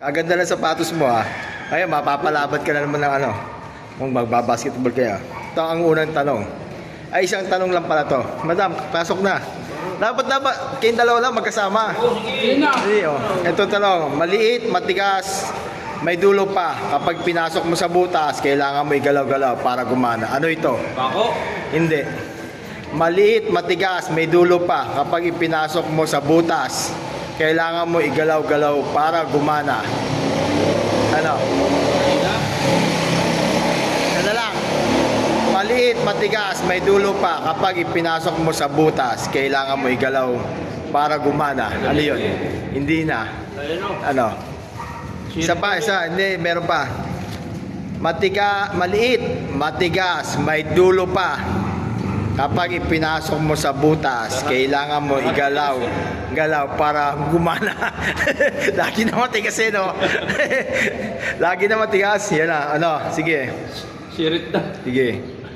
Kaganda ng sapatos mo ah. Ayun, mapapalabat ka na naman ng ano. Kung magbabasketball kaya. Ito ang unang tanong. Ay, isang tanong lang pala to. Madam, pasok na. Dapat, kayong dalawa lang magkasama. Hindi, oh. Ito tanong. Maliit, matigas, may dulo pa. Kapag pinasok mo sa butas, kailangan mo igalaw-galaw para gumana. Ano ito? Bako? Hindi. Maliit, matigas, may dulo pa. Kapag ipinasok mo sa butas, kailangan mo igalaw-galaw para gumana. Ano? Ano lang? Maliit, matigas, may dulo pa. Kapag ipinasok mo sa butas, kailangan mo igalaw para gumana. Ano yun? Hindi na. Ano? Isa pa, hindi, meron pa. Maliit, matigas, may dulo pa. Kapag ipinasok mo sa butas, kailangan mo galaw para gumana. Lagi na matigas eh, no? Lagi na matigas. Yan na, ano, sige. Sirit na. Sige.